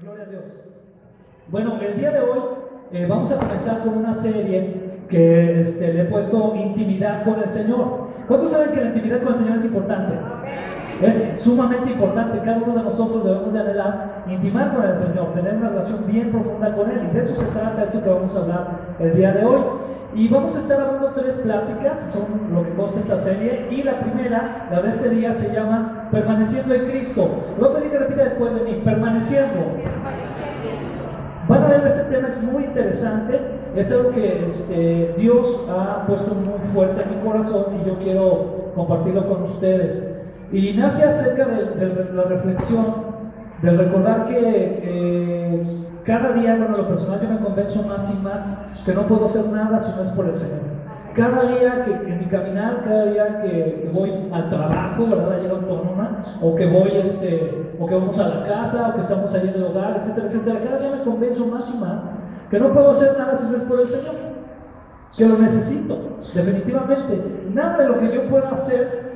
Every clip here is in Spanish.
Gloria a Dios. Bueno, el día de hoy vamos a comenzar con una serie que le he puesto Intimidad con el Señor. ¿Cuántos saben que la intimidad con el Señor es importante? Es sumamente importante. Cada uno de nosotros debemos de anhelar intimar con el Señor, tener una relación bien profunda con Él, y de eso se trata esto que vamos a hablar el día de hoy. Y vamos a estar hablando tres pláticas, son lo que consta esta serie, y la primera, la de este día, se llama Permaneciendo en Cristo. Voy a pedir que repita después de mí: permaneciendo. Van a ver, este tema es muy interesante, es algo que Dios ha puesto muy fuerte en mi corazón y yo quiero compartirlo con ustedes. Y nace acerca de la reflexión, del recordar que cada día, bueno, lo personal yo me convenzo más y más que no puedo hacer nada si no es por el Señor. Cada día que en mi caminar, cada día que voy al trabajo, ¿verdad? Llego autónoma, o que voy, o que vamos a la casa, o que estamos saliendo del hogar, etcétera, etcétera. Cada día me convenzo más y más que no puedo hacer nada si no es por el Señor, que lo necesito, definitivamente. Nada de lo que yo pueda hacer,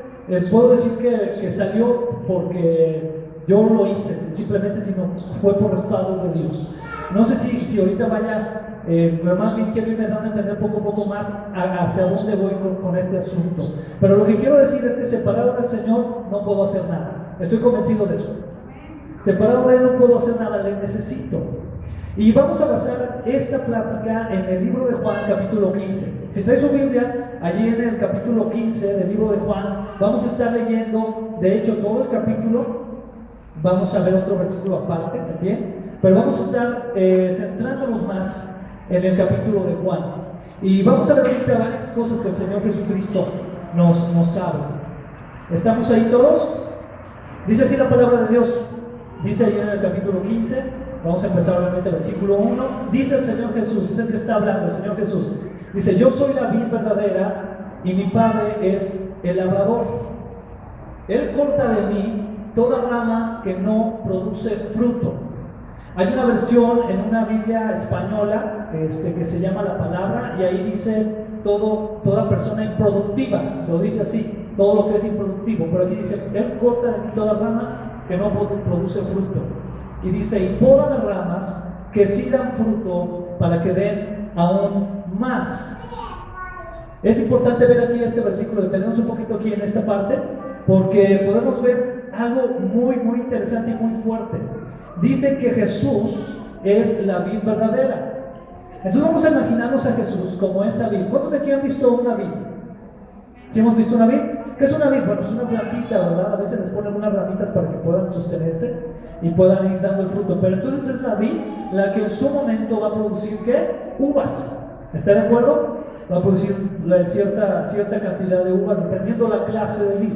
puedo decir que salió porque yo lo hice, simplemente, sino fue por respaldo de Dios. No sé si ahorita vaya, pero más bien quiero irme dando a entender poco a poco más hacia dónde voy con este asunto. Pero lo que quiero decir es que separado del Señor no puedo hacer nada. Estoy convencido de eso. Separado de Él no puedo hacer nada, le necesito. Y vamos a basar esta plática en el libro de Juan, capítulo 15. Si traes su Biblia, allí en el capítulo 15 del libro de Juan, vamos a estar leyendo, de hecho, todo el capítulo. Vamos a ver otro versículo aparte también, pero vamos a estar centrándonos más en el capítulo de Juan. Y vamos a ver ahorita varias cosas que el Señor Jesucristo nos habla. ¿Estamos ahí todos? Dice así la palabra de Dios. Dice ahí en el capítulo 15, vamos a empezar obviamente el versículo 1. Dice el Señor Jesús, es el que está hablando, el Señor Jesús. Dice: yo soy la vid verdadera y mi Padre es el labrador. Él corta de mí toda rama que no produce fruto. Hay una versión en una Biblia española que se llama La Palabra, y ahí dice toda persona improductiva, lo dice así, todo lo que es improductivo, pero aquí dice: Él corta de mí toda rama que no produce fruto. Y dice: y poda las ramas que sí dan fruto para que den aún más. Es importante ver aquí este versículo, detenernos un poquito aquí en esta parte, porque podemos ver algo muy, muy interesante y muy fuerte. Dice que Jesús es la vid verdadera. Entonces vamos a imaginarnos a Jesús como esa vid. ¿Cuántos de aquí han visto una vid? ¿Sí hemos visto una vid? ¿Qué es una vid? Bueno, es una plantita, ¿verdad? A veces les ponen unas ramitas para que puedan sostenerse y puedan ir dando el fruto. Pero entonces es la vid la que en su momento va a producir, ¿qué? Uvas. ¿Está de acuerdo? Va a producir cierta cantidad de uvas dependiendo la clase de vid.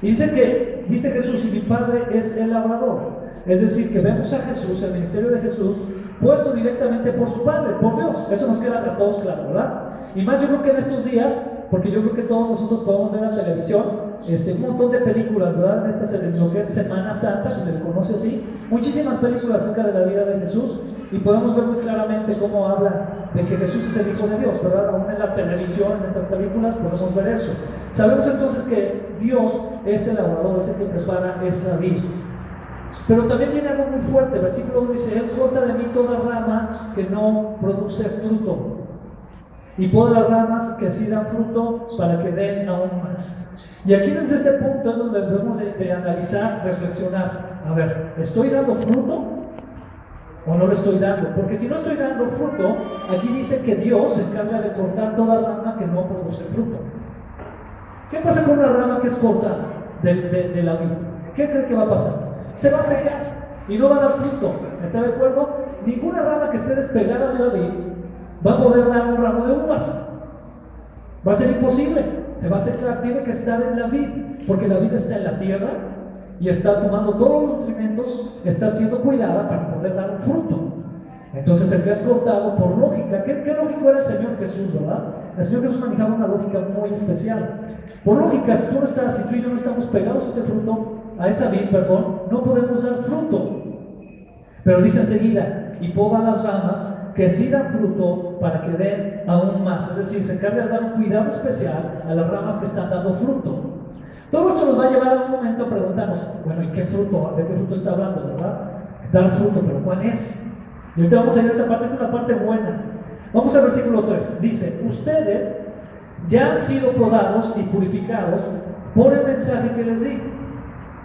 Y dice Jesús: y mi Padre es el labrador. Es decir, que vemos a Jesús, el ministerio de Jesús, puesto directamente por su Padre, por Dios. Eso nos queda a todos claro, ¿verdad? Y más yo creo que en estos días, porque yo creo que todos nosotros podemos ver en la televisión un montón de películas, ¿verdad? En lo que es Semana Santa, que se le conoce así, muchísimas películas acerca de la vida de Jesús, y podemos ver muy claramente cómo habla de que Jesús es el Hijo de Dios, ¿verdad? Aún en la televisión, en estas películas, podemos ver eso. Sabemos entonces que Dios es el labrador, es el que prepara esa vid. Pero también viene algo muy fuerte. El versículo 1 dice: Él corta de mí toda rama que no produce fruto, y poda las ramas que sí dan fruto para que den aún más. Y aquí desde este punto es donde debemos de analizar, reflexionar. A ver, ¿estoy dando fruto o no lo estoy dando? Porque si no estoy dando fruto, aquí dice que Dios se encarga de cortar toda rama que no produce fruto. ¿Qué pasa con una rama que es cortada de la vid? ¿Qué cree que va a pasar? Se va a secar y no va a dar fruto. ¿Está de acuerdo? Ninguna rama que esté despegada de la vid va a poder dar un ramo de uvas. Va a ser imposible. Se va a secar, tiene que estar en la vid, porque la vid está en la tierra y está tomando todos los nutrimentos, está siendo cuidada para poder dar un fruto. Entonces el que es cortado por lógica, ¿qué lógico era el Señor Jesús, verdad? El Señor Jesús manejaba una lógica muy especial. Por lógica, si tú y yo no estamos pegados a ese fruto, a esa vid, no podemos dar fruto. Pero dice enseguida: y poda las ramas que sí dan fruto para que den aún más. Es decir, se encarga de dar un cuidado especial a las ramas que están dando fruto. Todo esto nos va a llevar a un momento a preguntarnos: bueno, ¿y qué fruto? ¿De qué fruto está hablando, verdad? dar fruto, pero ¿cuál es? Y ahorita vamos a ir a esa parte, esa es la parte buena. Vamos al versículo 3, dice: ustedes ya han sido podados y purificados por el mensaje que les di.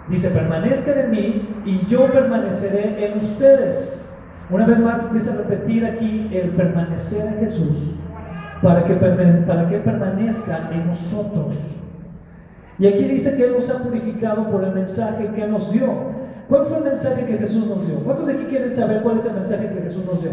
Dice: permanezcan en mí y yo permaneceré en ustedes. Una vez más empieza a repetir aquí el permanecer en Jesús para que permanezca en nosotros. Y aquí dice que Él nos ha purificado por el mensaje que nos dio. ¿Cuál fue el mensaje que Jesús nos dio? ¿Cuántos de aquí quieren saber cuál es el mensaje que Jesús nos dio?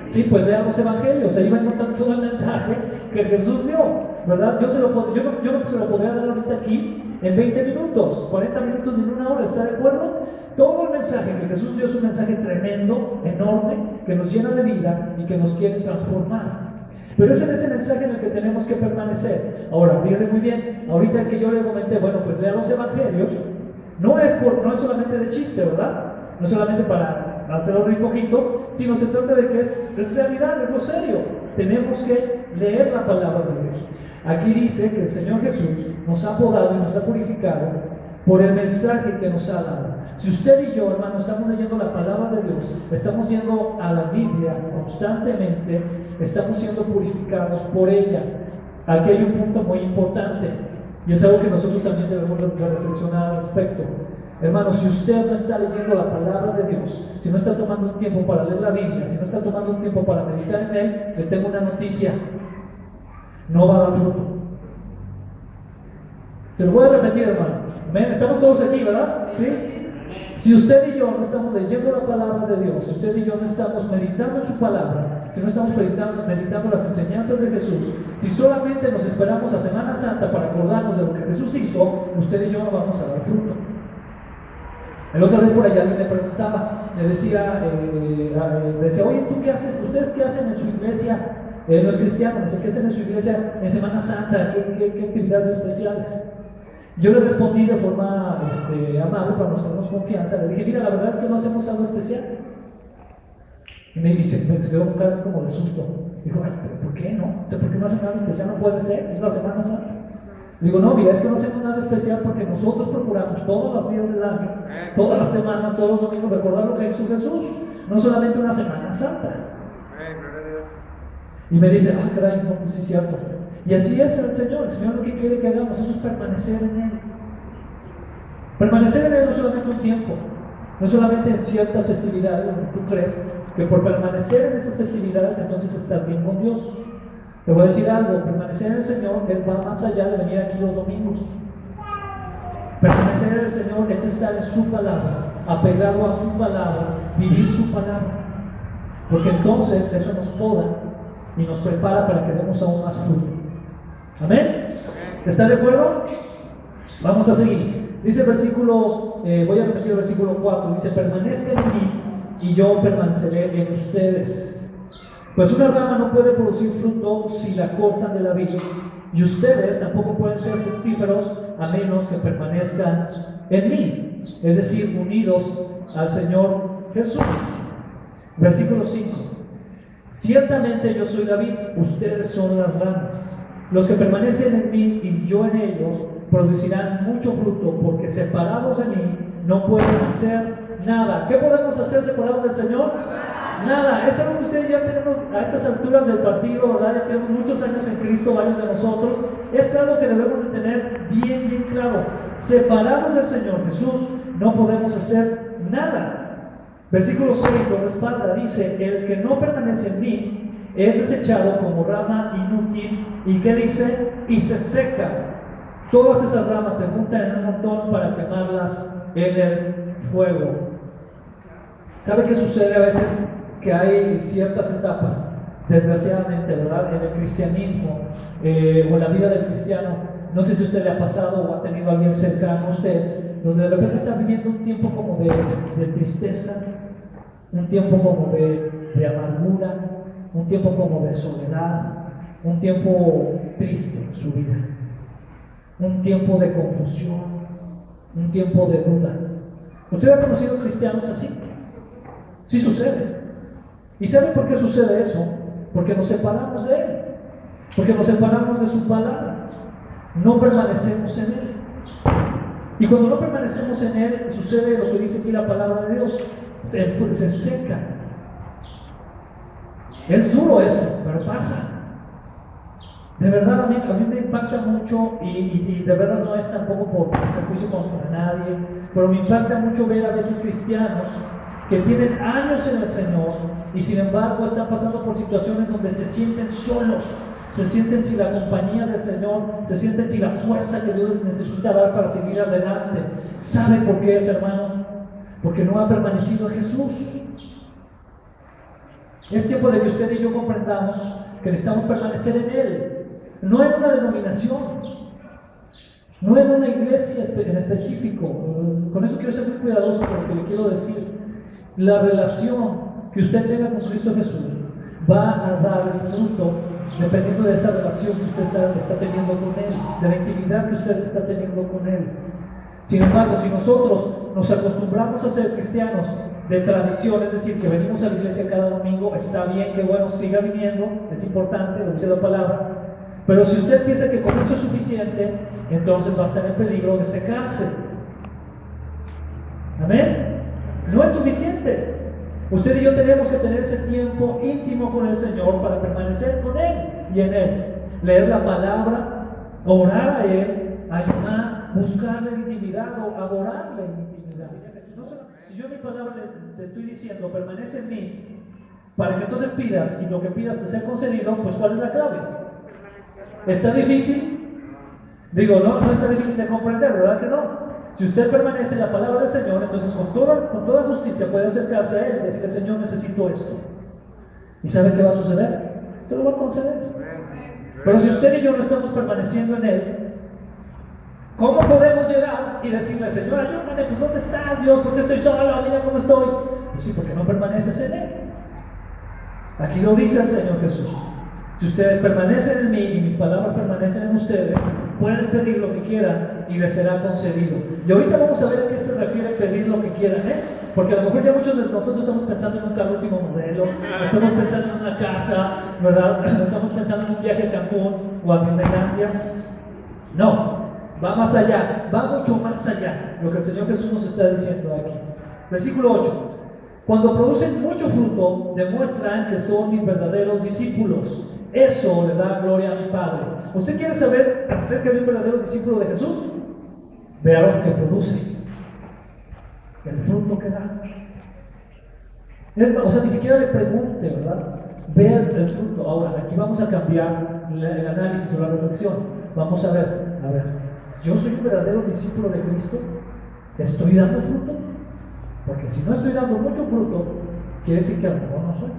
Sí, pues lean los evangelios, ahí van contando todo el mensaje que Jesús dio, ¿verdad? Yo no se lo podría dar ahorita aquí en 20 minutos, 40 minutos ni en una hora, ¿está de acuerdo? Todo el mensaje que Jesús dio es un mensaje tremendo, enorme, que nos llena de vida y que nos quiere transformar. Pero es en ese mensaje en el que tenemos que permanecer. Ahora, fíjense muy bien, ahorita que yo le comenté, bueno, pues lean los evangelios, no es solamente de chiste, ¿verdad? No es solamente para hacerlo un poquito, sino se trata de que es realidad, es lo serio. Tenemos que leer la palabra de Dios. Aquí dice que el Señor Jesús nos ha podado y nos ha purificado por el mensaje que nos ha dado. Si usted y yo, hermano, estamos leyendo la palabra de Dios, estamos yendo a la Biblia constantemente, estamos siendo purificados por ella. Aquí hay un punto muy importante y es algo que nosotros también debemos reflexionar al respecto. Hermano, si usted no está leyendo la palabra de Dios, si no está tomando un tiempo para leer la Biblia, si no está tomando un tiempo para meditar en él, le tengo una noticia: no va a dar fruto. Se lo voy a repetir, hermano. ¿Ven? Estamos todos aquí, ¿verdad? ¿Sí? Si usted y yo no estamos leyendo la palabra de Dios, si usted y yo no estamos meditando en su palabra, si no estamos meditando las enseñanzas de Jesús, si solamente nos esperamos a Semana Santa para acordarnos de lo que Jesús hizo, usted y yo no vamos a dar fruto. El otra vez por allá alguien me preguntaba, le decía, oye, ¿tú qué haces? ¿Ustedes qué hacen en su iglesia? Los cristianos, ¿qué hacen en su iglesia en Semana Santa? ¿Qué actividades especiales? Yo le respondí de forma amable, para no tenernos confianza. Le dije: mira, la verdad es que no hacemos algo especial. Y me dice, me quedó con cara como de susto. Dijo: ay, ¿pero por qué no? ¿Por qué no hacen nada especial? No puede ser, es la Semana Santa. Digo: no, mira, es que no hacemos nada especial porque nosotros procuramos todos los días del año, todas las semanas, todos los domingos, recordar lo que hizo Jesús, no solamente una Semana Santa. Y me dice: ah, caray, no, pues sí es cierto. Y así es el Señor lo que quiere que hagamos, eso es permanecer en Él. Permanecer en Él no solamente un tiempo, no solamente en ciertas festividades, donde tú crees que por permanecer en esas festividades entonces estás bien con Dios. Te voy a decir algo: permanecer en el Señor, Él va más allá de venir aquí los domingos. Permanecer en el Señor es estar en su palabra, apegado a su palabra, vivir su palabra, porque entonces eso nos poda y nos prepara para que demos aún más fruto. Amén. ¿Está de acuerdo? Vamos a seguir. Dice el versículo, voy a repetir el versículo 4, dice: permanezcan en mí y yo permaneceré en ustedes. Pues una rama no puede producir fruto si la cortan de la vid, y ustedes tampoco pueden ser fructíferos a menos que permanezcan en mí, es decir, unidos al Señor Jesús. Versículo 5: ciertamente yo soy la vid, ustedes son las ramas. Los que permanecen en mí y yo en ellos producirán mucho fruto, porque separados de mí no pueden hacer nada. ¿Qué podemos hacer separados del Señor? Nada. Es algo que ustedes ya tenemos a estas alturas del partido, ¿verdad? Ya tenemos muchos años en Cristo, varios de nosotros. Es algo que debemos de tener bien claro. Separados del Señor Jesús no podemos hacer nada. Versículo 6 lo respalda, dice: el que no permanece en mí es desechado como rama inútil. ¿Y qué dice? Y se seca. Todas esas ramas se juntan en un montón para quemarlas en el fuego. ¿Sabe qué sucede a veces? Que hay ciertas etapas, desgraciadamente, ¿verdad?, en el cristianismo o en la vida del cristiano. No sé si a usted le ha pasado o ha tenido a alguien cercano a usted, donde de repente está viviendo un tiempo como de tristeza, un tiempo como de amargura, un tiempo como de soledad, un tiempo triste en su vida, un tiempo de confusión, un tiempo de duda. ¿Usted ha conocido cristianos así? Sí sucede. ¿Y sabe por qué sucede eso? Porque nos separamos de Él, porque nos separamos de su palabra, no permanecemos en Él. Y cuando no permanecemos en Él, sucede lo que dice aquí la palabra de Dios: se seca. Es duro eso, pero pasa. De verdad, a mí me impacta mucho y de verdad no es tampoco por hacer juicio contra nadie, pero me impacta mucho ver a veces cristianos que tienen años en el Señor y sin embargo están pasando por situaciones donde se sienten solos, se sienten sin la compañía del Señor, se sienten sin la fuerza que Dios les necesita dar para seguir adelante. ¿Sabe por qué es, hermano? Porque no ha permanecido en Jesús. Es tiempo de que usted y yo comprendamos que necesitamos permanecer en Él. No en una denominación, no en una iglesia en específico. Con eso quiero ser muy cuidadoso con lo que le quiero decir. La relación que usted tenga con Cristo Jesús va a dar el fruto dependiendo de esa relación que usted está teniendo con Él, de la intimidad que usted está teniendo con Él. Sin embargo, si nosotros nos acostumbramos a ser cristianos de tradición, es decir, que venimos a la iglesia cada domingo, está bien, que bueno, siga viniendo, es importante, lo dice la palabra. Pero si usted piensa que con eso es suficiente, entonces va a estar en peligro de secarse. ¿Amén? No es suficiente. Usted y yo tenemos que tener ese tiempo íntimo con el Señor para permanecer con Él y en Él. Leer la palabra, orar a Él, ayunar, buscarle en intimidad o adorarle en intimidad. No solo, si yo en mi palabra te estoy diciendo, permanece en mí, para que entonces pidas y lo que pidas te sea concedido, pues ¿cuál es la clave? ¿Está difícil? Digo, no está difícil de comprender, ¿verdad que no? Si usted permanece en la palabra del Señor, entonces con toda justicia puede acercarse a Él y decirle: Señor, necesito esto. ¿Y sabe qué va a suceder? Se lo va a conceder. Pero si usted y yo no estamos permaneciendo en Él, ¿cómo podemos llegar y decirle: Señor, ayúdame, pues ¿dónde estás, Dios? ¿Por qué estoy solo? Mira cómo estoy. Pues sí, porque no permaneces en Él. Aquí lo dice el Señor Jesús: si ustedes permanecen en mí y mis palabras permanecen en ustedes, pueden pedir lo que quieran y les será concedido. Y ahorita vamos a ver a qué se refiere pedir lo que quieran, porque a lo mejor ya muchos de nosotros estamos pensando en un carro último modelo, estamos pensando en una casa, ¿verdad? Estamos pensando en un viaje a Cancún o a Disneylandia. No, va más allá, va mucho más allá lo que el Señor Jesús nos está diciendo aquí. Versículo 8: cuando producen mucho fruto, demuestran que son mis verdaderos discípulos. Eso le da gloria a mi Padre. ¿Usted quiere saber acerca de un verdadero discípulo de Jesús? Vea lo que produce, el fruto que da. O sea, ni siquiera le pregunte, ¿verdad? Vea el fruto. Ahora, aquí vamos a cambiar el análisis o la reflexión. Vamos a ver, yo soy un verdadero discípulo de Cristo, ¿estoy dando fruto? Porque si no estoy dando mucho fruto, quiere decir que a lo mejor no soy.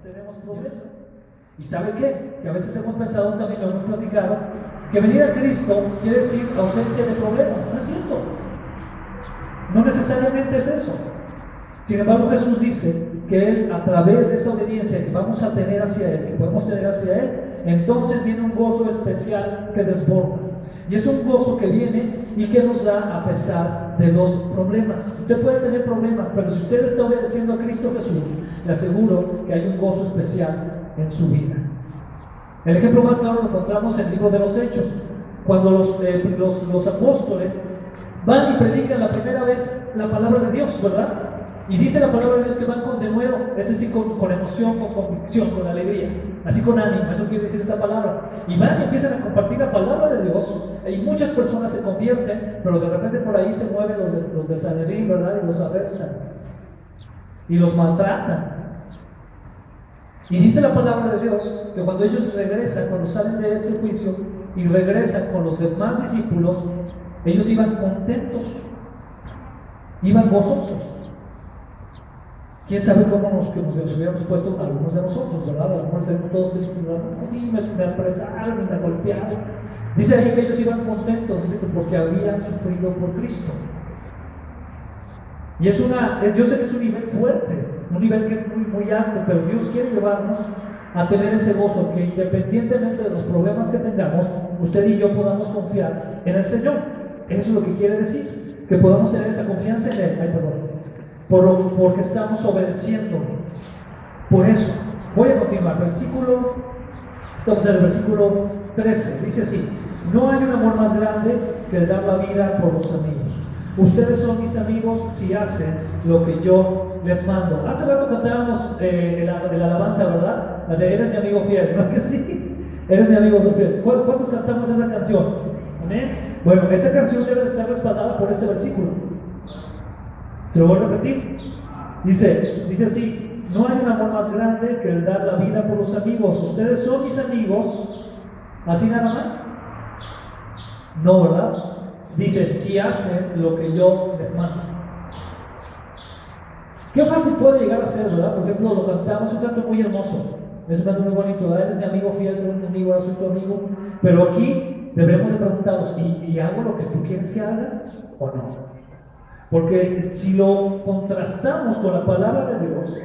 Tenemos problemas. ¿Y sabe qué? Que a veces hemos pensado también, lo hemos platicado, que venir a Cristo quiere decir ausencia de problemas. No es cierto. No necesariamente es eso. Sin embargo, Jesús dice que Él, a través de esa obediencia que vamos a tener hacia Él, que podemos tener hacia Él, entonces viene un gozo especial que desborda. Y es un gozo que viene y que nos da a pesar de los problemas. Usted puede tener problemas, pero si usted está obedeciendo a Cristo Jesús, le aseguro que hay un gozo especial en su vida. El ejemplo más claro lo encontramos en el libro de los Hechos, cuando los apóstoles van y predican la primera vez la palabra de Dios, ¿verdad? Y dice la palabra de Dios que van con denuedo, es decir, con emoción, con convicción, con alegría, así con ánimo, eso quiere decir esa palabra. Y van y empiezan a compartir la palabra de Dios, y muchas personas se convierten, pero de repente por ahí se mueven los del Sanedrín, ¿verdad? Y los arrestan, y los maltratan. Y dice la palabra de Dios que cuando ellos regresan, cuando salen de ese juicio y regresan con los demás discípulos, ellos iban contentos, iban gozosos. ¿Quién sabe cómo nos hubiéramos puesto algunos de nosotros, ¿verdad? A lo mejor estamos todos tristes, ¿verdad? Sí, me apresaron y me golpearon. Dice ahí que ellos iban contentos, dice que porque habían sufrido por Cristo. Y yo sé que es un nivel fuerte, un nivel que es muy, muy alto, pero Dios quiere llevarnos a tener ese gozo, que independientemente de los problemas que tengamos, usted y yo podamos confiar en el Señor. Eso es lo que quiere decir, que podamos tener esa confianza en Él. Porque estamos obedeciendo. Por eso, voy a continuar. Estamos en el versículo 13. Dice así: no hay un amor más grande que dar la vida por los amigos. Ustedes son mis amigos si hacen lo que yo les mando. Hace rato cantábamos la alabanza, ¿verdad? La de eres mi amigo fiel, ¿no? Que sí, eres mi amigo fiel. ¿Cuántos cantamos esa canción? ¿Amén? Bueno, esa canción debe estar respaldada por este versículo. Se lo voy a repetir. Dice así: no hay un amor más grande que el dar la vida por los amigos. Ustedes son mis amigos. ¿Así nada más? No, ¿verdad? Dice, si hacen lo que yo les mando. Qué fácil puede llegar a ser, ¿verdad? Por ejemplo, lo cantamos, un canto muy hermoso. Es un canto muy bonito, ¿verdad? Eres mi amigo fiel, eres mi amigo, ahora soy tu amigo. Pero aquí debemos de preguntarnos, ¿y hago lo que tú quieres que haga o no? Porque si lo contrastamos con la palabra de Dios,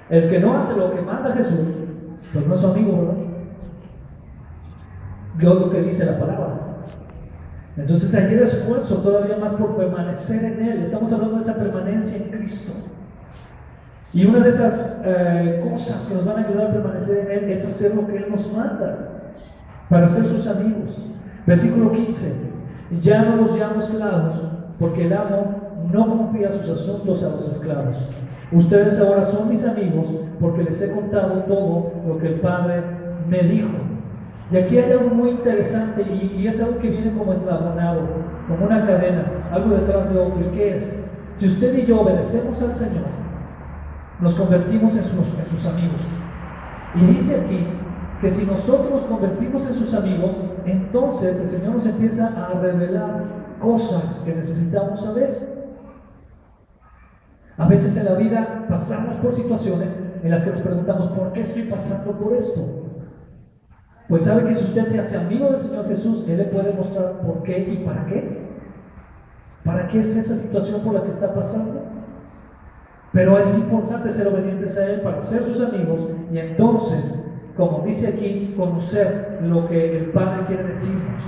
el que no hace lo que manda Jesús, pues no es su amigo, ¿verdad? Dios lo que dice la palabra. Entonces hay el esfuerzo todavía más por permanecer en Él. Estamos hablando de esa permanencia en Cristo. Y una de esas cosas que nos van a ayudar a permanecer en Él es hacer lo que Él nos manda para ser sus amigos. Versículo 15: ya no los llamo esclavos, porque el amo no confía sus asuntos a los esclavos. Ustedes ahora son mis amigos porque les he contado todo lo que el Padre me dijo. Y aquí hay algo muy interesante y es algo que viene como eslabonado, como una cadena, algo detrás de otro. ¿Y qué es? Si usted y yo obedecemos al Señor, nos convertimos en sus amigos. Y dice aquí que si nosotros nos convertimos en sus amigos, entonces el Señor nos empieza a revelar cosas que necesitamos saber. A veces en la vida pasamos por situaciones en las que nos preguntamos, ¿por qué estoy pasando por esto? Pues sabe que si usted se hace amigo del Señor Jesús, Él le puede mostrar por qué y para qué. ¿Para qué es esa situación por la que está pasando? Pero es importante ser obedientes a Él para ser sus amigos y entonces, como dice aquí, conocer lo que el Padre quiere decirnos.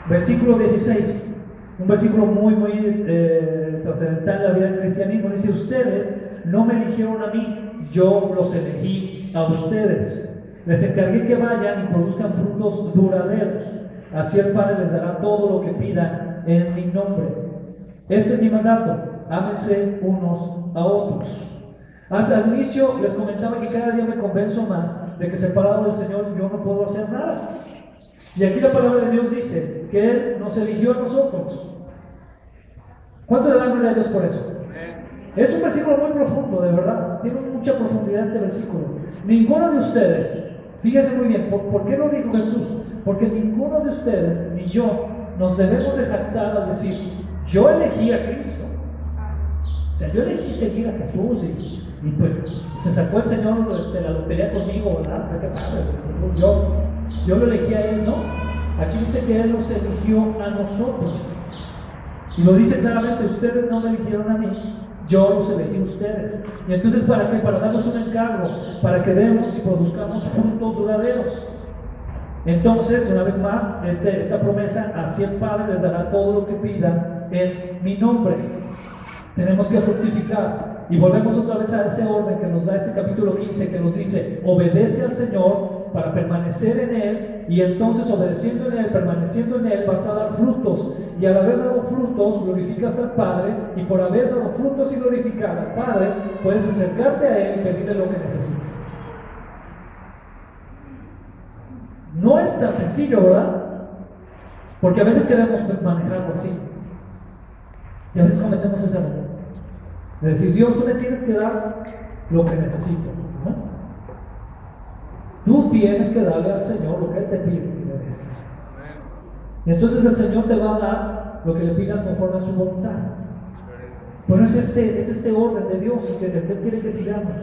Versículo 16, un versículo muy trascendental en la vida del cristianismo. Dice, ustedes no me eligieron a mí, yo los elegí a ustedes. Les encargué que vayan y produzcan frutos duraderos. Así el Padre les dará todo lo que pidan en mi nombre. Este es mi mandato: ámense unos a otros. Al inicio les comentaba que cada día me convenzo más de que separado del Señor yo no puedo hacer nada. Y aquí la palabra de Dios dice que Él nos eligió a nosotros. ¿Cuánto le dan gloria a Dios por eso? Es un versículo muy profundo, de verdad. Tiene mucha profundidad este versículo. Ninguno de ustedes, fíjense muy bien, ¿por qué lo dijo Jesús? Porque ninguno de ustedes, ni yo, nos debemos de jactar al decir, yo elegí a Cristo. O sea, yo elegí seguir a Jesús y pues se sacó el Señor la lotería conmigo, ¿verdad? O sea, qué padre, yo lo elegí a Él, ¿no? Aquí dice que Él nos eligió a nosotros. Y lo dice claramente, ustedes no me eligieron a mí, yo los elegí a ustedes. Y entonces, ¿para qué? Para darnos un encargo, para que demos y produzcamos frutos duraderos. Entonces, una vez más, esta promesa, así el Padre les dará todo lo que pidan en mi nombre. Tenemos que fructificar. Y volvemos otra vez a ese orden que nos da este capítulo 15, que nos dice, obedece al Señor para permanecer en Él, y entonces obedeciendo en Él, permaneciendo en Él, vas a dar frutos, y al haber dado frutos, glorificas al Padre, y por haber dado frutos y glorificar al Padre, puedes acercarte a Él y pedirle lo que necesites. No es tan sencillo, ¿verdad? Porque a veces queremos manejarlo así, y a veces cometemos ese error de decir, Dios, tú me tienes que dar lo que necesito, ¿no? Tú tienes que darle al Señor lo que Él te pide que le des. Y entonces el Señor te va a dar lo que le pidas conforme a su voluntad. Pero es este orden de Dios que Él quiere que sigamos.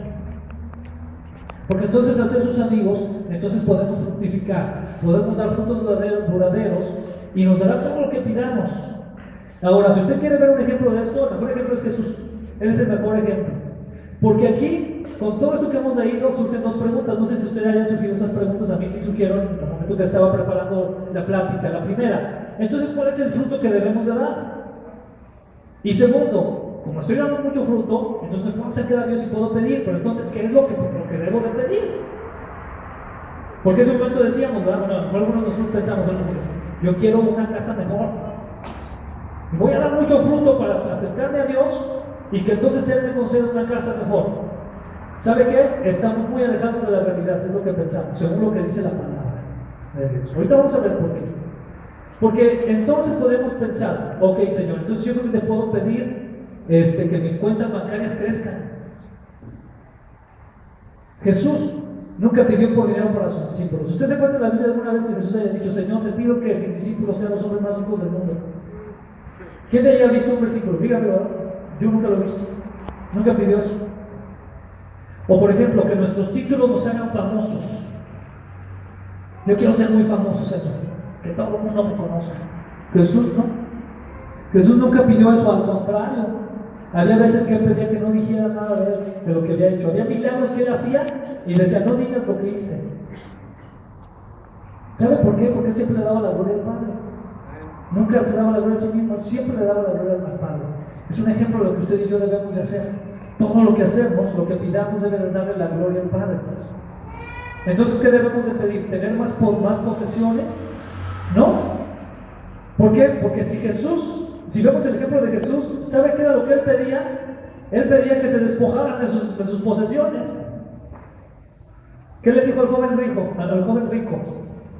Porque entonces al ser sus amigos, entonces podemos fructificar, podemos dar frutos duraderos y nos dará todo lo que pidamos. Ahora, si usted quiere ver un ejemplo de esto, el mejor ejemplo es Jesús. Él es el mejor ejemplo. Porque aquí, con todo esto que hemos leído, surgen dos preguntas. No sé si ustedes hayan surgido esas preguntas, a mí sí surgieron en el momento que estaba preparando la plática. La primera, entonces, ¿cuál es el fruto que debemos de dar? Y segundo, como estoy dando mucho fruto, entonces me puedo acercar a Dios y puedo pedir, pero entonces, ¿qué es lo que debo de pedir? Porque en ese momento decíamos, ¿verdad? Bueno, algunos de nosotros pensamos, bueno, yo quiero una casa mejor. Y voy a dar mucho fruto para acercarme a Dios y que entonces Él me conceda una casa mejor. ¿Sabe qué? Estamos muy alejados de la realidad, es lo que pensamos, según lo que dice la palabra de Dios. Ahorita vamos a ver por qué. Porque entonces podemos pensar, ok, Señor, entonces yo creo que te puedo pedir que mis cuentas bancarias crezcan. Jesús nunca pidió por dinero para sus discípulos. ¿Usted se acuerda de la Biblia alguna vez que Jesús haya dicho, Señor, te pido que mis discípulos sean los hombres más ricos del mundo? ¿Quién de haya visto un versículo? Dígame, ¿verdad? Yo nunca lo he visto. Nunca pidió eso. O por ejemplo, que nuestros títulos nos hagan famosos. Yo quiero ser muy famoso, Señor, que todo el mundo me conozca. Jesús no. Jesús nunca pidió eso, al contrario. Había veces que Él pedía que no dijera nada de Él, de lo que había hecho. Había milagros que Él hacía y le decía, no digas lo que hice. ¿Sabe por qué? Porque Él siempre le daba la gloria al Padre. Nunca se daba la gloria a sí mismo, siempre le daba la gloria al Padre. Es un ejemplo de lo que usted y yo debemos de hacer. Todo lo que hacemos, lo que pidamos, debe de darle la gloria al Padre. Entonces, ¿qué debemos de pedir? ¿Tener más posesiones? ¿No? ¿Por qué? Porque si vemos el ejemplo de Jesús, ¿sabe qué era lo que Él pedía? Él pedía que se despojaran de sus posesiones. ¿Qué le dijo al joven rico?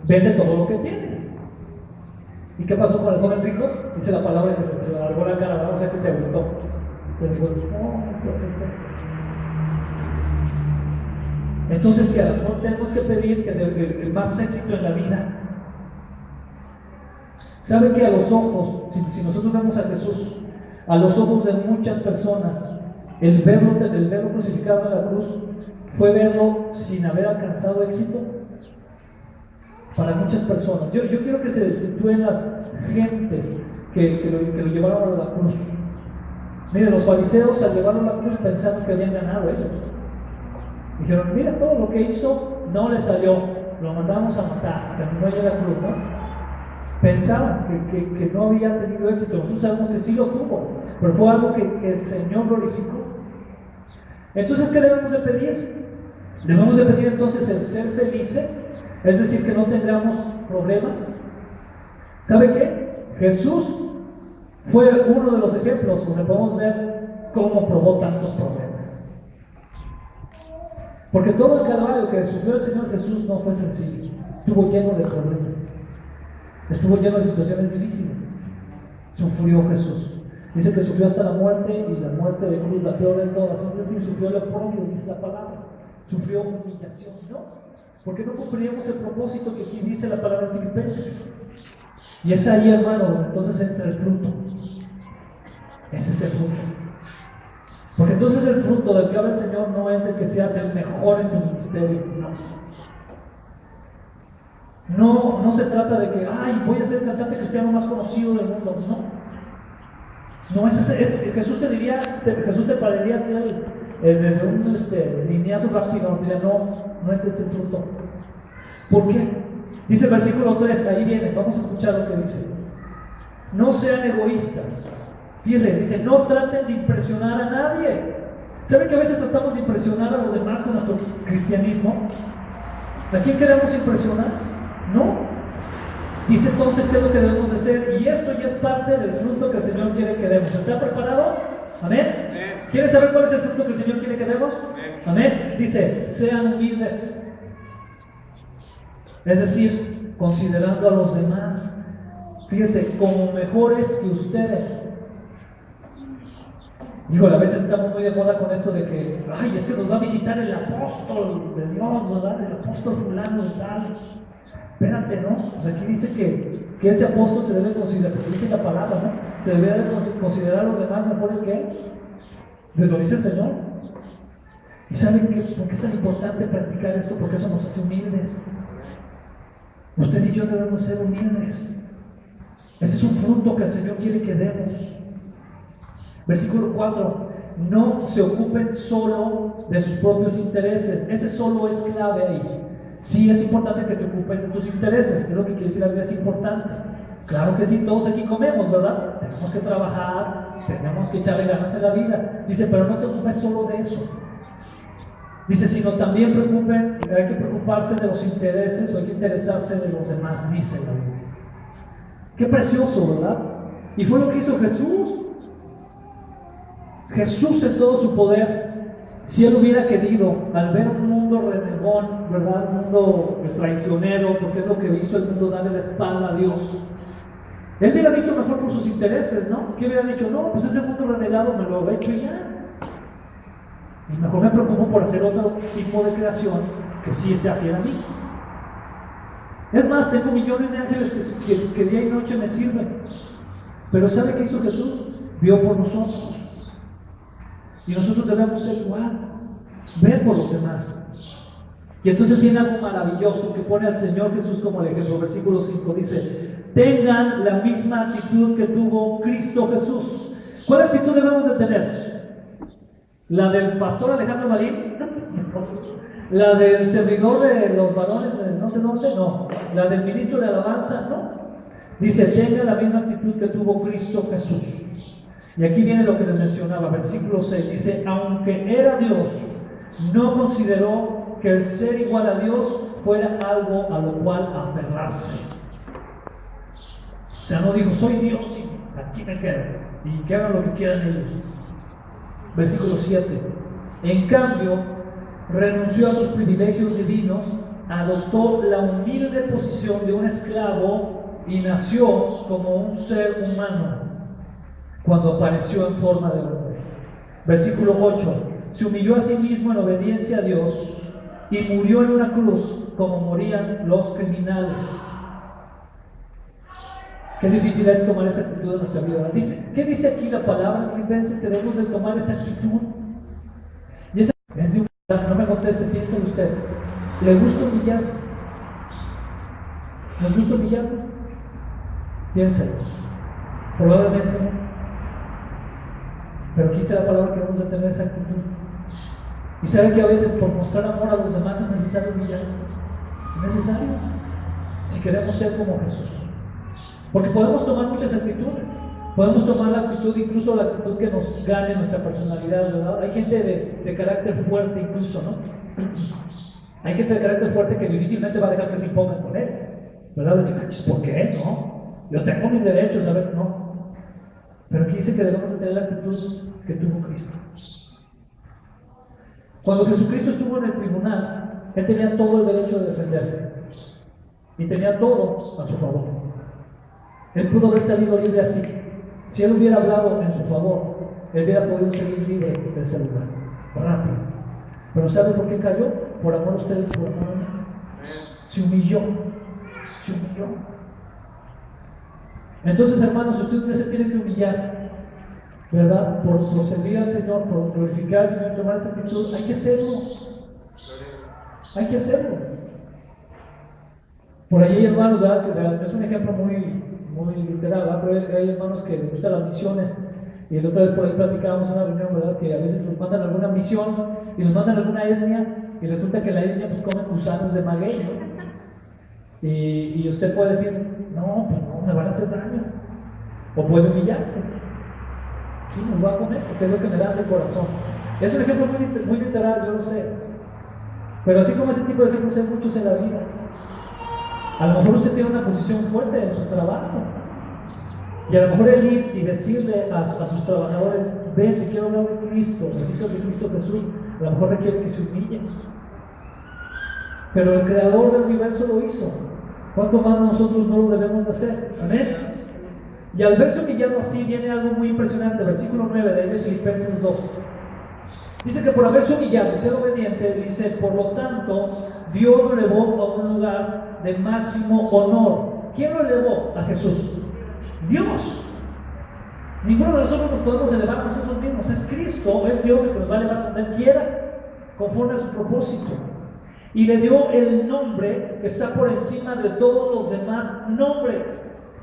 Vende todo lo que tienes. ¿Y qué pasó con el joven rico? Dice la palabra que se alargó la cara, o sea que se agotó. Se dijo, entonces, que a lo mejor tenemos que pedir que el más éxito en la vida. ¿Sabe que a los ojos, si nosotros vemos a Jesús, a los ojos de muchas personas, el verlo crucificado en la cruz fue verlo sin haber alcanzado éxito? Para muchas personas. Yo quiero que se sitúen las gentes que lo llevaron a la cruz. Miren, los fariseos al llevarlo a la cruz pensaron que habían ganado ellos. Dijeron, mira, todo lo que hizo no le salió, lo mandamos a matar, terminó allá la cruz, ¿no? Pensaban que no había tenido éxito. Nosotros sabemos que sí lo tuvo, pero fue algo que el Señor glorificó. Entonces, ¿qué debemos de pedir? Debemos de pedir entonces el ser felices, es decir, que no tengamos problemas. ¿Sabe qué? Jesús fue uno de los ejemplos donde podemos ver cómo probó tantos problemas. Porque todo el calvario que sufrió el Señor Jesús no fue sencillo, estuvo lleno de problemas, estuvo lleno de situaciones difíciles. Sufrió Jesús. Dice que sufrió hasta la muerte, y la muerte de cruz, la peor de todas. Es decir, sufrió el oprobio, dice la palabra. Sufrió humillación, ¿no? Porque no cumplíamos el propósito que aquí dice la palabra en Filipenses. Y es ahí, hermano, donde entonces entra el fruto. Ese es el fruto. Porque entonces el fruto del que habla el Señor no es el que seas el mejor en tu ministerio, no. No se trata de que, voy a ser el cantante cristiano más conocido del mundo, no. Jesús te pararía así desde un lineazo rápido, diría, no es ese el fruto. ¿Por qué? Dice el versículo 3, ahí viene, vamos a escuchar lo que dice. No sean egoístas. Fíjense, dice, no traten de impresionar a nadie. ¿Saben que a veces tratamos de impresionar a los demás con nuestro cristianismo? ¿A quién queremos impresionar? No. Dice entonces qué es lo que debemos de hacer, y esto ya es parte del fruto que el Señor quiere que demos. ¿Está preparado? ¿Amén? ¿Quieren saber cuál es el fruto que el Señor quiere que demos? ¿Amén? Dice, sean humildes. Es decir, considerando a los demás, fíjense, como mejores que ustedes. Híjole, a veces estamos muy de moda con esto de que, es que nos va a visitar el apóstol de Dios, ¿verdad? El apóstol fulano y tal. Espérate, ¿no? Pues aquí dice que ese apóstol se debe considerar, porque dice la palabra, ¿no? Se debe considerar a los demás mejores que él. Pues lo dice el Señor. ¿Y saben por qué es tan importante practicar esto? Porque eso nos hace humildes. Usted y yo debemos ser humildes. Ese es un fruto que el Señor quiere que demos. Versículo 4, no se ocupen solo de sus propios intereses. Ese solo es clave ahí. Sí, es importante que te ocupes de tus intereses. ¿Qué es lo que quiere decir la Biblia? Es importante. Claro que sí, todos aquí comemos, ¿verdad? Tenemos que trabajar, tenemos que echarle ganas en la vida. Dice, pero no te ocupes solo de eso. Dice, sino también hay que preocuparse de los intereses, o hay que interesarse de los demás, dice la Biblia. Qué precioso, ¿verdad? Y fue lo que hizo Jesús. Jesús en todo su poder, si Él hubiera querido, al ver un mundo renegón, ¿verdad? Un mundo traicionero, porque es lo que hizo el mundo, darle la espalda a Dios. Él hubiera visto mejor por sus intereses, ¿no? ¿Qué hubiera dicho? No, pues ese mundo renegado me lo he hecho y ya. Y mejor me preocupo por hacer otro tipo de creación que sí sea fiel a mí. Es más, tengo millones de ángeles que día y noche me sirven. Pero ¿sabe qué hizo Jesús? Vio por nosotros. Y nosotros debemos ser igual, ver por los demás. Y entonces viene algo maravilloso que pone al Señor Jesús como el ejemplo. Versículo 5 dice: tengan la misma actitud que tuvo Cristo Jesús. ¿Cuál actitud debemos de tener? ¿La del pastor Alejandro Marín? ¿La del servidor de los varones de no sé dónde? No. ¿La del ministro de alabanza? No. Dice: tengan la misma actitud que tuvo Cristo Jesús. Y aquí viene lo que les mencionaba, versículo 6, dice: aunque era Dios, no consideró que el ser igual a Dios fuera algo a lo cual aferrarse. O sea, no dijo: soy Dios y aquí me quedo, y que hagan lo que quieran ellos. Versículo 7, en cambio, renunció a sus privilegios divinos, adoptó la humilde posición de un esclavo y nació como un ser humano cuando apareció en forma de hombre. Versículo 8, se humilló a sí mismo en obediencia a Dios y murió en una cruz como morían los criminales. Qué difícil es tomar esa actitud en nuestra vida. ¿Qué dice aquí la palabra? Filipenses, que debemos de tomar esa actitud. Y esa, no me conteste, piense usted, ¿le gusta humillarse? ¿Nos gusta humillarnos? Piense, probablemente no. Pero aquí dice la palabra que debemos de tener esa actitud. Y saben que a veces por mostrar amor a los demás es necesario humillar. Es necesario, si queremos ser como Jesús. Porque podemos tomar muchas actitudes. Podemos tomar la actitud, incluso la actitud que nos gane nuestra personalidad, ¿verdad? Hay gente de carácter fuerte incluso, ¿no? Hay gente de carácter fuerte que difícilmente va a dejar que se impongan con él, ¿verdad? Decir: ¿por qué? No, yo tengo mis derechos, a ver, no. Pero aquí dice que debemos de tener la actitud que tuvo Cristo. Cuando Jesucristo estuvo en el tribunal, Él tenía todo el derecho de defenderse. Y tenía todo a su favor. Él pudo haber salido libre así. Si Él hubiera hablado en su favor, Él hubiera podido salir libre de ese lugar, rápido. Pero ¿sabe por qué cayó? Por amor a ustedes, por amor a mí. Se humilló. Se humilló. Entonces, hermanos, usted se tiene que humillar, ¿verdad? Por servir al Señor, por glorificar al Señor, tomar esa actitud. Hay que hacerlo. Hay que hacerlo. Por ahí hay hermanos, ¿verdad? Es un ejemplo muy literal, ¿verdad? Pero hay hermanos que les gustan las misiones. Y la otra vez por ahí platicábamos en una reunión, ¿verdad? Que a veces nos mandan alguna misión y nos mandan alguna etnia, y resulta que la etnia pues come gusanos de maguey, ¿no? Y usted puede decir: no, pues no, me van a hacer daño. O puede humillarse. Sí, me voy a comer, porque es lo que me da de corazón. Es un ejemplo muy literal, yo lo sé. Pero así como ese tipo de ejemplos hay muchos en la vida. A lo mejor usted tiene una posición fuerte en su trabajo. Y a lo mejor el ir y decirle a sus trabajadores: ven, te quiero hablar de Cristo, necesito de Cristo Jesús, a lo mejor requiere que se humillen. Pero el creador del universo lo hizo. ¿Cuánto más nosotros no lo debemos de hacer? Amén. Y al verse humillado así viene algo muy impresionante. Versículo 9 de Filipenses 2. Dice que por haberse humillado y ser obediente, dice: por lo tanto, Dios lo elevó a un lugar de máximo honor. ¿Quién lo elevó? A Jesús. Dios. Ninguno de nosotros nos podemos elevar a nosotros mismos. Es Cristo, es Dios el que nos va a elevar donde Él quiera, conforme a su propósito. Y le dio el nombre que está por encima de todos los demás nombres,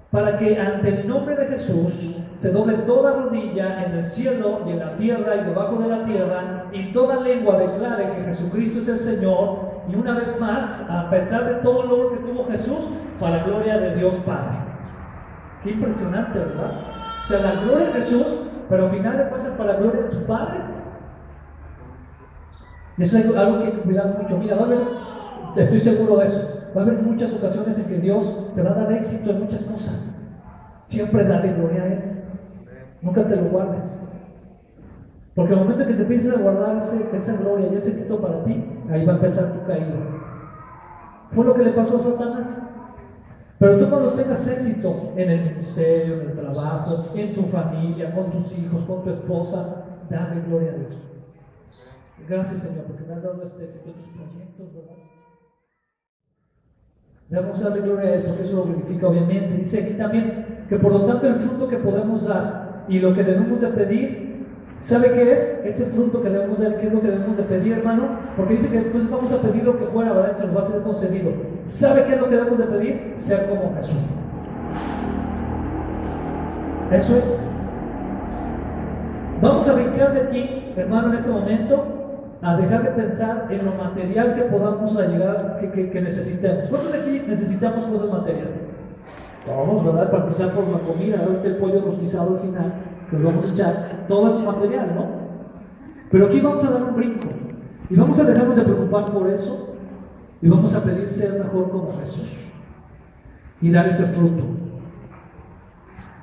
para que ante el nombre de Jesús se doble toda rodilla en el cielo y en la tierra y debajo de la tierra, y toda lengua declare que Jesucristo es el Señor. Y una vez más, a pesar de todo el logro que tuvo Jesús, para la gloria de Dios Padre. Qué impresionante, ¿verdad? O sea, la gloria de Jesús, pero al final de cuentas para la gloria de su Padre. Y eso es algo que hay que cuidar mucho. Mira, estoy seguro de eso. Va a haber muchas ocasiones en que Dios te va a dar éxito en muchas cosas. Siempre dale gloria a Él. Nunca te lo guardes. Porque al momento que te empieces a guardar esa gloria y ese éxito para ti, ahí va a empezar tu caída. Fue lo que le pasó a Satanás. Pero tú cuando tengas éxito en el ministerio, en el trabajo, en tu familia, con tus hijos, con tu esposa, dale gloria a Dios. Gracias, Señor, porque me has dado este éxito en tus proyectos, ¿verdad? Debemos darle gloria a Él porque eso lo glorifica, obviamente. Dice aquí también que por lo tanto el fruto que podemos dar y lo que debemos de pedir, ¿sabe qué es? Ese fruto que debemos dar, ¿qué es lo que debemos de pedir, hermano? Porque dice que entonces vamos a pedir lo que fuera, ¿verdad? Se nos va a ser concedido. ¿Sabe qué es lo que debemos de pedir? Ser como Jesús. Eso es. Vamos a brincar de aquí, hermano, en este momento, a dejar de pensar en lo material que podamos llegar, que necesitemos. ¿Cuántos de aquí necesitamos cosas materiales? Todos, ¿verdad? Para empezar por la comida, ahorita el pollo rostizado al final, que lo vamos a echar, todo es material, ¿no? Pero aquí vamos a dar un brinco y vamos a dejarnos de preocupar por eso y vamos a pedir ser mejor como Jesús y dar ese fruto.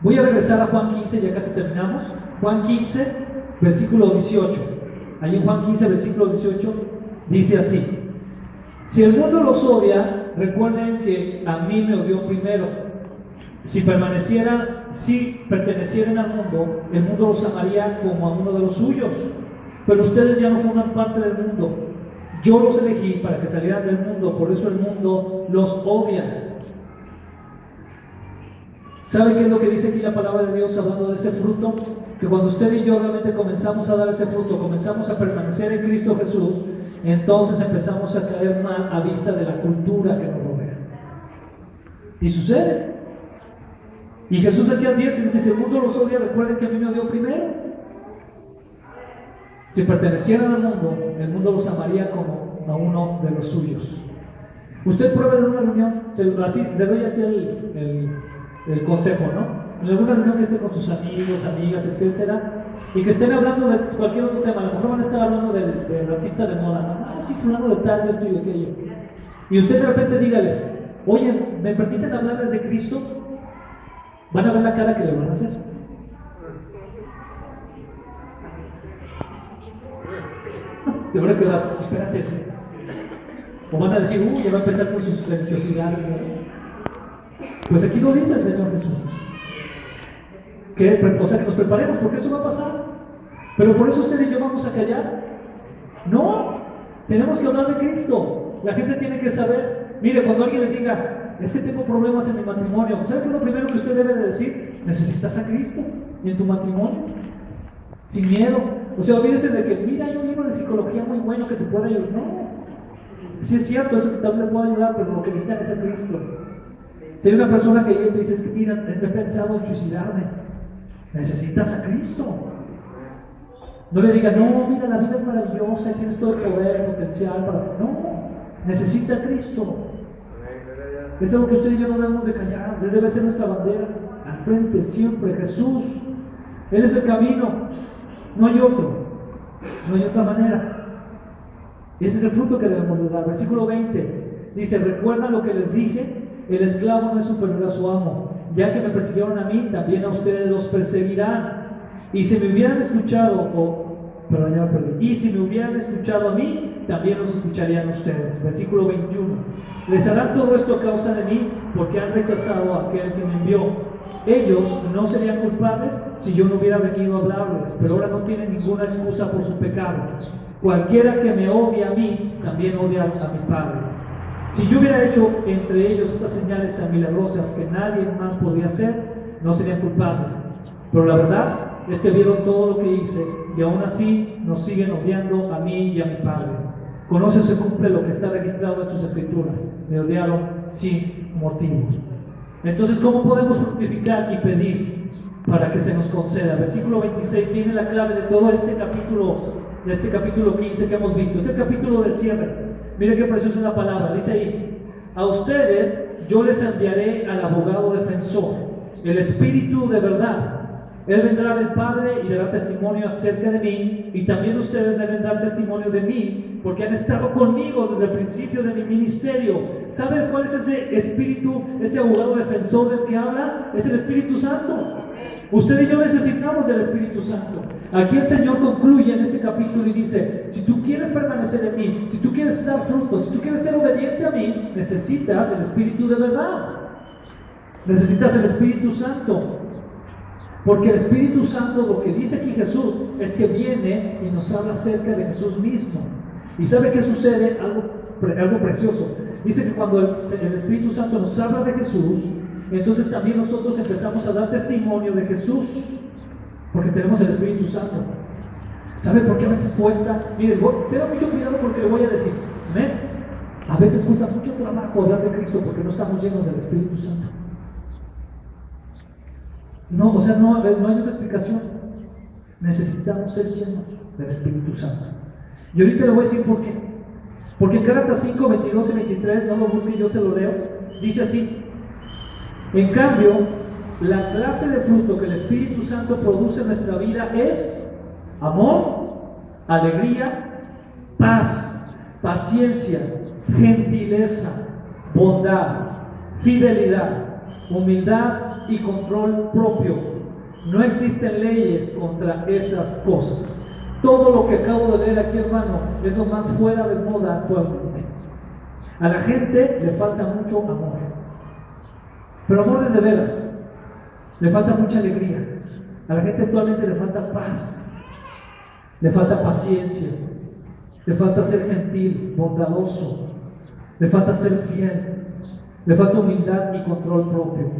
Voy a regresar a Juan 15, ya casi terminamos. Juan 15, versículo 18. Ahí en Juan 15, versículo 18, dice así: si el mundo los odia, recuerden que a mí me odió primero. Si pertenecieran al mundo, el mundo los amaría como a uno de los suyos. Pero ustedes ya no forman parte del mundo. Yo los elegí para que salieran del mundo, por eso el mundo los odia. ¿Sabe qué es lo que dice aquí la palabra de Dios hablando de ese fruto? Que cuando usted y yo realmente comenzamos a dar ese fruto, comenzamos a permanecer en Cristo Jesús, entonces empezamos a caer mal a vista de la cultura que nos rodea. Y sucede. Y Jesús aquí advierte, dice: si el mundo los odia, recuerden que a mí me odió primero. Si pertenecieran al mundo, el mundo los amaría como a uno de los suyos. Usted pruebe en una reunión, le doy así el consejo, ¿no? En alguna reunión que esté con sus amigos, amigas, etcétera, y que estén hablando de cualquier otro tema. A lo mejor van a estar hablando del artista de moda, ¿no? Ah, sí, fulano de tal, esto y aquello. Y usted de repente dígales: oye, ¿me permiten hablarles de Cristo? Van a ver la cara que le van a hacer. Te van a quedar, espérate. O van a decir: ya va a empezar con sus religiosidades, ¿no? Pues aquí lo dice el Señor Jesús. O sea, que nos preparemos, porque eso va a pasar. Pero por eso usted y yo vamos a callar. No, tenemos que hablar de Cristo. La gente tiene que saber. Mire, cuando alguien le diga: es que tengo problemas en mi matrimonio, ¿sabe qué es lo primero que usted debe de decir? Necesitas a Cristo en tu matrimonio, sin miedo. O sea, olvídese de que, mira, hay un libro de psicología muy bueno que te puede ayudar. No, sí es cierto, eso también le puede ayudar, pero lo que necesitan es a Cristo. Si hay una persona que te dice: es que mira, he pensado en suicidarme, necesitas a Cristo. No le diga: no, mira, la vida es maravillosa, tienes todo el poder, potencial para hacer. No, necesita a Cristo. Es algo que usted y yo no debemos de callar. Él debe ser nuestra bandera al frente siempre. Jesús, Él es el camino, no hay otro, no hay otra manera. Y ese es el fruto que debemos de dar. Versículo 20 dice: recuerda lo que les dije, el esclavo no es superior a su amo. Ya que me persiguieron a mí, también a ustedes los perseguirán. Y si me hubieran escuchado, y si me hubieran escuchado a mí, también los escucharían ustedes. Versículo 21. Les harán todo esto a causa de mí, porque han rechazado a aquel que me envió. Ellos no serían culpables si yo no hubiera venido a hablarles, pero ahora no tienen ninguna excusa por su pecado. Cualquiera que me odie a mí, también odia a mi Padre. Si yo hubiera hecho entre ellos estas señales tan milagrosas que nadie más podría hacer, no serían culpables. Pero la verdad es que vieron todo lo que hice y aún así nos siguen odiando a mí y a mi Padre. Con eso se cumple lo que está registrado en sus escrituras: me odiaron sin motivo. Entonces, ¿cómo podemos fructificar y pedir para que se nos conceda? Versículo 26 tiene la clave de todo este capítulo 15 que hemos visto. Es el capítulo del cierre. Mire qué preciosa es la palabra. Dice ahí: a ustedes yo les enviaré al abogado defensor, el Espíritu de verdad. Él vendrá del Padre y dará testimonio acerca de mí, y también ustedes deben dar testimonio de mí, porque han estado conmigo desde el principio de mi ministerio. ¿Saben cuál es ese espíritu, ese abogado defensor del que habla? Es el Espíritu Santo. Usted y yo necesitamos del Espíritu Santo. Aquí el Señor concluye en este capítulo y dice: si tú quieres permanecer en mí, si tú quieres dar frutos, si tú quieres ser obediente a mí, necesitas el Espíritu de verdad. Necesitas el Espíritu Santo. Porque el Espíritu Santo, lo que dice aquí Jesús, es que viene y nos habla acerca de Jesús mismo. ¿Y sabe qué sucede? Algo precioso. Dice que cuando el Espíritu Santo nos habla de Jesús, entonces también nosotros empezamos a dar testimonio de Jesús, porque tenemos el Espíritu Santo. ¿Sabe por qué a veces cuesta? Miren, tenga mucho cuidado porque le voy a decir, ¿ven? A veces cuesta mucho trabajo hablar de Cristo porque no estamos llenos del Espíritu Santo. No, o sea, no hay otra explicación. Necesitamos ser llenos del Espíritu Santo. Y ahorita le voy a decir por qué. Porque en Gálatas 5, 22 y 23, no lo busque, yo se lo leo, dice así: en cambio, la clase de fruto que el Espíritu Santo produce en nuestra vida es amor, alegría, paz, paciencia, gentileza, bondad, fidelidad, humildad y control propio. No existen leyes contra esas cosas. Todo lo que acabo de leer aquí, hermano, es lo más fuera de moda actualmente. A la gente le falta mucho amor, pero amor de veras. Le falta mucha alegría. A la gente actualmente le falta paz, le falta paciencia, le falta ser gentil, bondadoso, le falta ser fiel, le falta humildad y control propio.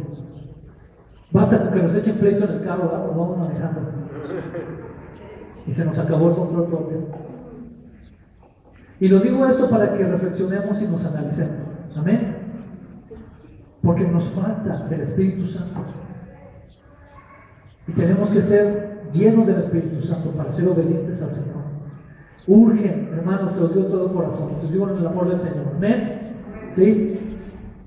Basta con que nos echen pleito en el carro, ¿verdad? Nos vamos manejando y se nos acabó el control propio. Y lo digo esto para que reflexionemos y nos analicemos. Amén. Porque nos falta el Espíritu Santo. Y tenemos que ser llenos del Espíritu Santo para ser obedientes al Señor. Urgen, hermanos, se los digo de todo corazón, se los digo en el amor del Señor. Amén. ¿Sí?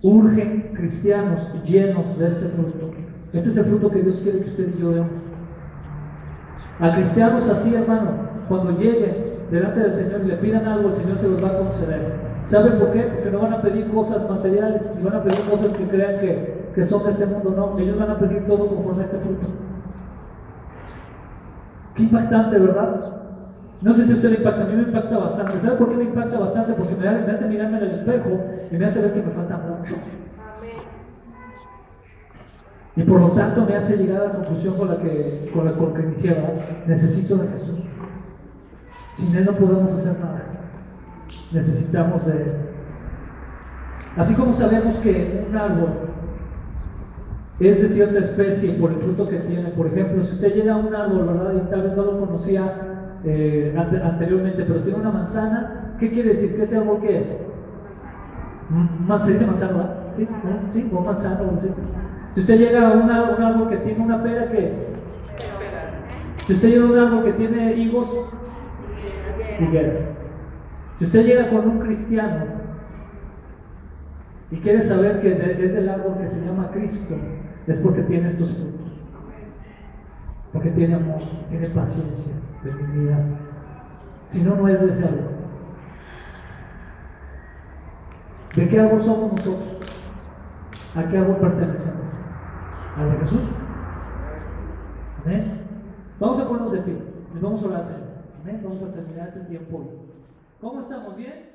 Urgen cristianos llenos de este fruto. Este es el fruto que Dios quiere que usted y yo demos. A cristianos así, hermano, cuando lleguen delante del Señor y le pidan algo, el Señor se los va a conceder. ¿Saben por qué? Porque no van a pedir cosas materiales, ni van a pedir cosas que crean que son de este mundo, no. Ellos van a pedir todo conforme a este fruto. Qué impactante, ¿verdad? No sé si a usted le impacta, a mí me impacta bastante. ¿Sabe por qué me impacta bastante? Porque me hace mirarme en el espejo y me hace ver que me falta mucho. Y por lo tanto me hace llegar a la conclusión con la que iniciaba: necesito de Jesús. Sin Él no podemos hacer nada. Necesitamos de Él. Así como sabemos que un árbol es de cierta especie por el fruto que tiene. Por ejemplo, si usted llega a un árbol, ¿verdad? Y tal vez no lo conocía anteriormente, pero tiene una manzana, ¿qué quiere decir? ¿Que ese árbol qué es? Se dice manzana, ¿verdad? ¿Sí? ¿Sí? ¿O manzana? ¿Sí? Si usted llega a un árbol que tiene una pera, ¿qué es? Si usted llega a un árbol que tiene higos, higuera. Si usted llega con un cristiano y quiere saber que es del árbol que se llama Cristo, es porque tiene estos frutos. Porque tiene amor, tiene paciencia, benignidad. Si no, no es de ese árbol. ¿De qué árbol somos nosotros? ¿A qué árbol pertenecemos? ¿Al de Jesús? Amén. Vamos a ponernos de pie y vamos a orar al Señor. Amén. Vamos a terminar este tiempo. ¿Cómo estamos? ¿Bien?